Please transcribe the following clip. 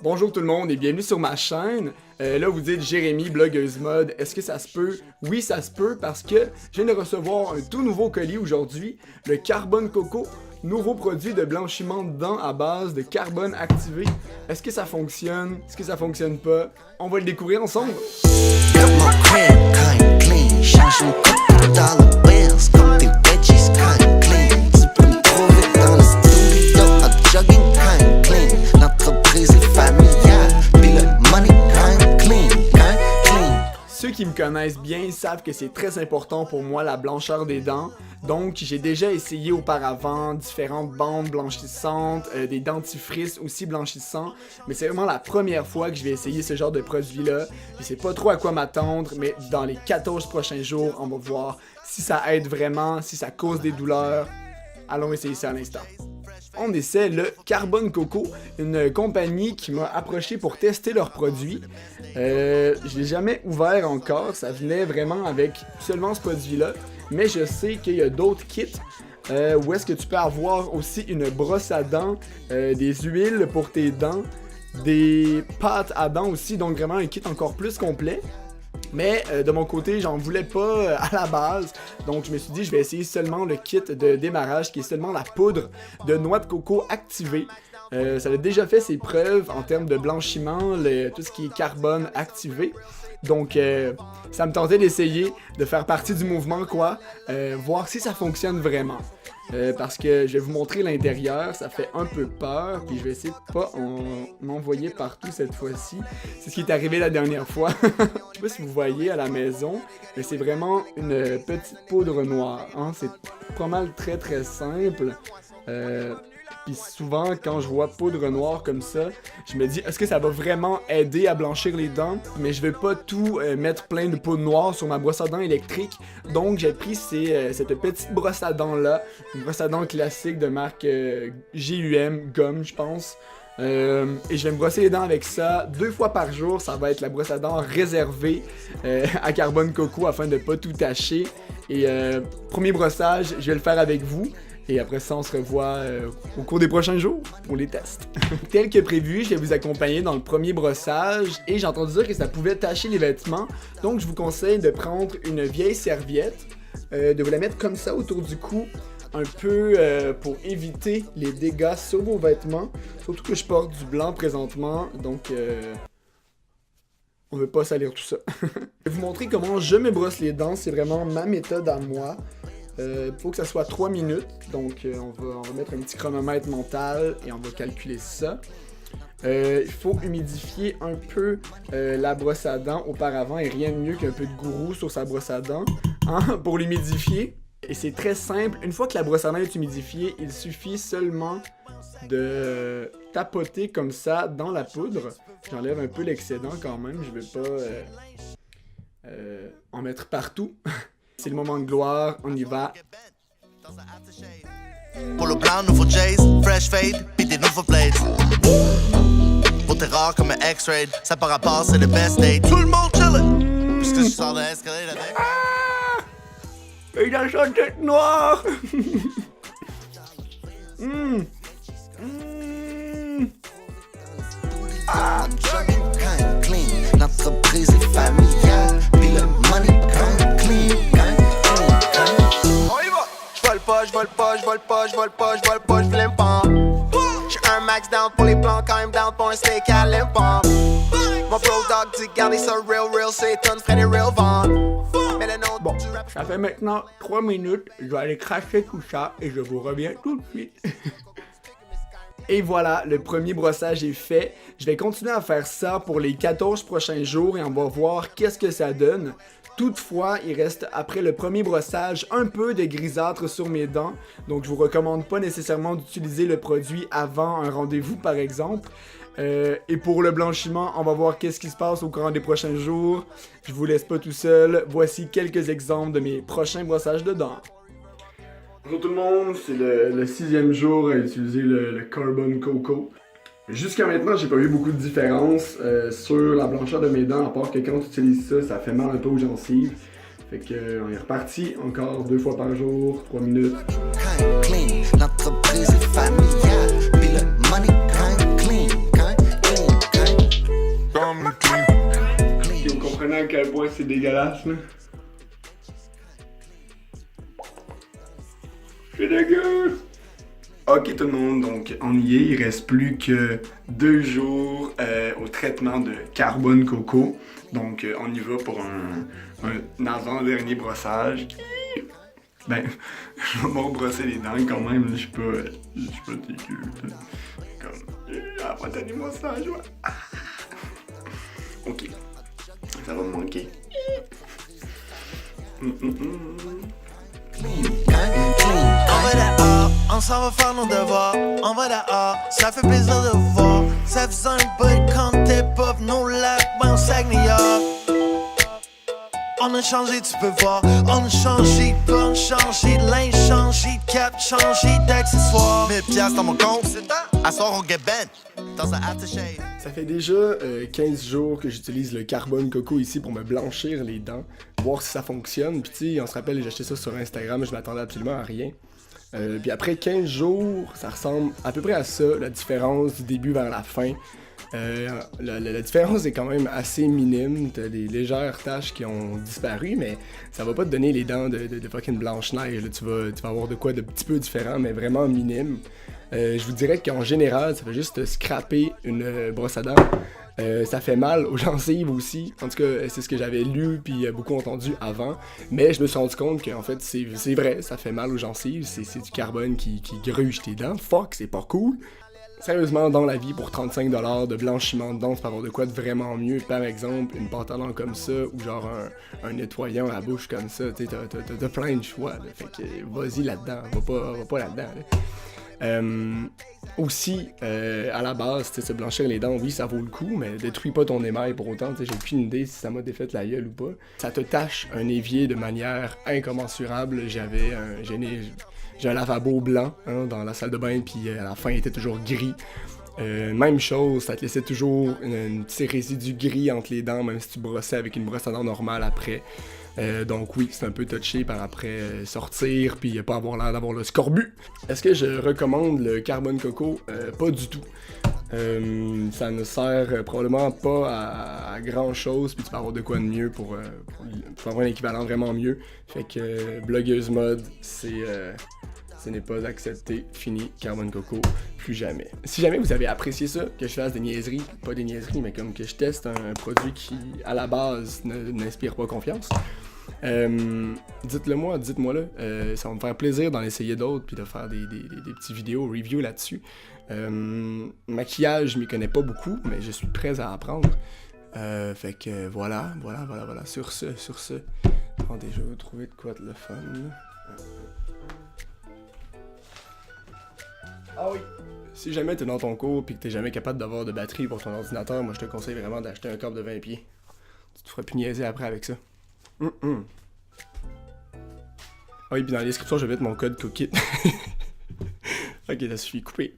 Bonjour tout le monde et bienvenue sur ma chaîne. Là vous dites Jérémy, blogueuse mode, est-ce que ça se peut? Oui ça se peut parce que je viens de recevoir un tout nouveau colis aujourd'hui, le Carbone Coco, nouveau produit de blanchiment de dents à base de carbone activé. Est-ce que ça fonctionne? Est-ce que ça fonctionne pas? On va le découvrir ensemble. Ceux qui me connaissent bien savent que c'est très important pour moi la blancheur des dents. Donc j'ai déjà essayé auparavant différentes bandes blanchissantes, des dentifrices aussi blanchissants. Mais c'est vraiment la première fois que je vais essayer ce genre de produit-là. Je sais pas trop à quoi m'attendre, mais dans les 14 prochains jours, on va voir si ça aide vraiment, si ça cause des douleurs. Allons essayer ça à l'instant. On essaie le Carbone Coco, une compagnie qui m'a approché pour tester leurs produits. Je l'ai jamais ouvert encore, ça venait vraiment avec seulement ce produit-là. Mais je sais qu'il y a d'autres kits où est-ce que tu peux avoir aussi une brosse à dents, des huiles pour tes dents, des pâtes à dents aussi, donc vraiment un kit encore plus complet. Mais de mon côté, j'en voulais pas à la base, donc je me suis dit je vais essayer seulement le kit de démarrage qui est seulement la poudre de noix de coco activée. Ça a déjà fait ses preuves en termes de blanchiment, tout ce qui est carbone activé. Donc ça me tentait d'essayer, de faire partie du mouvement quoi, voir si ça fonctionne vraiment. Parce que je vais vous montrer l'intérieur, ça fait un peu peur, puis je vais essayer de pas m'envoyer partout cette fois-ci. C'est ce qui est arrivé la dernière fois. Je sais pas si vous voyez à la maison, mais c'est vraiment une petite poudre noire. Hein? C'est pas mal très simple. Puis souvent, quand je vois poudre noire comme ça, je me dis, est-ce que ça va vraiment aider à blanchir les dents? Mais je vais pas tout mettre plein de poudre noire sur ma brosse à dents électrique. Donc, j'ai pris cette petite brosse à dents-là, une brosse à dents classique de marque GUM, Gomme, je pense. Et je vais me brosser les dents avec ça 2 fois par jour. Ça va être la brosse à dents réservée à Carbone Coco afin de pas tout tacher. Et premier brossage, je vais le faire avec vous. Et après ça, on se revoit au cours des prochains jours pour les tests. Tel que prévu, je vais vous accompagner dans le premier brossage et j'ai entendu dire que ça pouvait tacher les vêtements. Donc, je vous conseille de prendre une vieille serviette, de vous la mettre comme ça autour du cou, un peu pour éviter les dégâts sur vos vêtements. Surtout que je porte du blanc présentement, donc on veut pas salir tout ça. Je vais vous montrer comment je me brosse les dents, c'est vraiment ma méthode à moi. Faut que ça soit 3 minutes, donc on va mettre un petit chronomètre mental et on va calculer ça. Il faut humidifier un peu la brosse à dents auparavant et rien de mieux qu'un peu de gourou sur sa brosse à dents pour l'humidifier. Et c'est très simple, une fois que la brosse à dents est humidifiée, il suffit seulement de tapoter comme ça dans la poudre. J'enlève un peu l'excédent quand même, je vais pas en mettre partout. C'est le moment de gloire, on y va. Pour le blanc, nouveau Jays, fresh fade, pis des nouveaux blades. Pour t'es rare comme un X-ray, ça par rapport, c'est le best date. Tout le monde chillin', puisque je sors de l'escalier avec. Ah! Il a sa tête noire! Ah, clean, l'entreprise est familiale, pis le money come clean. Je vole pas, je flemme pas. J'suis un max down pour les plans, quand même down pour un steak à l'import. Mon bro dog dit garder ça real, c'est ton frère des real ventes. Bon, ça fait maintenant 3 minutes, je vais aller cracher tout ça et je vous reviens tout de suite. Et voilà, le premier brossage est fait. Je vais continuer à faire ça pour les 14 prochains jours et on va voir qu'est-ce que ça donne. Toutefois, il reste après le premier brossage un peu de grisâtre sur mes dents. Donc je vous recommande pas nécessairement d'utiliser le produit avant un rendez-vous par exemple. Et pour le blanchiment, on va voir qu'est-ce qui se passe au courant des prochains jours. Je vous laisse pas tout seul. Voici quelques exemples de mes prochains brossages de dents. Bonjour tout le monde, c'est le 6e jour à utiliser le Carbone Coco. Jusqu'à maintenant, j'ai pas vu beaucoup de différence sur la blancheur de mes dents, à part que quand tu utilises ça, ça fait mal un peu aux gencives. Fait que on est reparti encore 2 fois par jour, 3 minutes. L'entreprise est familiale, puis le money clean. quel point c'est dégueulasse, là. C'est dégueu! Ok tout le monde, donc on y est, il reste plus que 2 jours au traitement de carbone coco. Donc on y va pour un avant-dernier brossage. Ben, je vais me rebrosser les dents quand même, je suis pas dégueu. Comme, après dernier brossage, ouais. Ok, ça va me manquer. On va dehors, on s'en va faire nos devoirs. On va dehors, ça fait plaisir de voir. Ça faisait un bout quand t'es pas venu au lac, ben au Saguenay. On a changé, tu peux voir. On a changé de plan, changé de linge, changé de cap, changé d'accessoires. 1000 piastres dans mon compte, à soir on get bent dans un aftershave. Ça fait déjà 15 jours que j'utilise le carbone coco ici pour me blanchir les dents, voir si ça fonctionne. Puis tu sais, on se rappelle, j'ai acheté ça sur Instagram, je m'attendais absolument à rien. Puis après 15 jours, ça ressemble à peu près à ça, la différence du début vers la fin. La différence est quand même assez minime, t'as des légères taches qui ont disparu, mais ça va pas te donner les dents de fucking Blanche-Neige, tu vas avoir de quoi de petit peu différent, mais vraiment minime. Je vous dirais qu'en général, ça fait juste scraper une brosse à dents. Ça fait mal aux gencives aussi. En tout cas, c'est ce que j'avais lu puis beaucoup entendu avant. Mais je me suis rendu compte qu'en fait, c'est vrai, ça fait mal aux gencives. C'est du carbone qui gruge tes dents. Fuck, c'est pas cool. Sérieusement, dans la vie, pour 35$ de blanchiment de dents, tu peux avoir de quoi de vraiment mieux. Par exemple, une pâte à dents comme ça, ou genre un nettoyant à la bouche comme ça. Tu sais, t'as plein de choix. Là. Fait que vas-y là-dedans, va pas là-dedans. Là. Aussi, à la base, se blanchir les dents, oui, ça vaut le coup, mais détruis pas ton émail pour autant. J'ai aucune idée si ça m'a défait la gueule ou pas. Ça te tache un évier de manière incommensurable. J'ai un lavabo blanc dans la salle de bain, puis à la fin, il était toujours gris. Même chose, ça te laissait toujours une petite résidu gris entre les dents, même si tu brossais avec une brosse à dents normale après. Donc oui, c'est un peu touché par après sortir, puis pas avoir l'air d'avoir le scorbut. Est-ce que je recommande le carbone coco? Pas du tout. Ça ne sert probablement pas à grand chose, puis tu peux avoir de quoi de mieux pour avoir un équivalent vraiment mieux. Fait que blogueuse mode, ce n'est pas accepté, fini, carbone coco, plus jamais. Si jamais vous avez apprécié ça, que je fasse des niaiseries, pas des niaiseries, mais comme que je teste un produit qui, à la base, n'inspire pas confiance, dites-moi là, ça va me faire plaisir d'en essayer d'autres, puis de faire des petits vidéos, reviews là-dessus. Maquillage, je m'y connais pas beaucoup, mais je suis prêt à apprendre. Fait que voilà. Sur ce. Attendez, je vais vous trouver de quoi de le fun. Ah oui! Si jamais t'es dans ton cours pis que t'es jamais capable d'avoir de batterie pour ton ordinateur, moi je te conseille vraiment d'acheter un câble de 20 pieds. Tu te feras plus niaiser après avec ça. Ah oui, pis dans la description, je vais mettre mon code COOKIT. Ok, ça suffit. Coupez.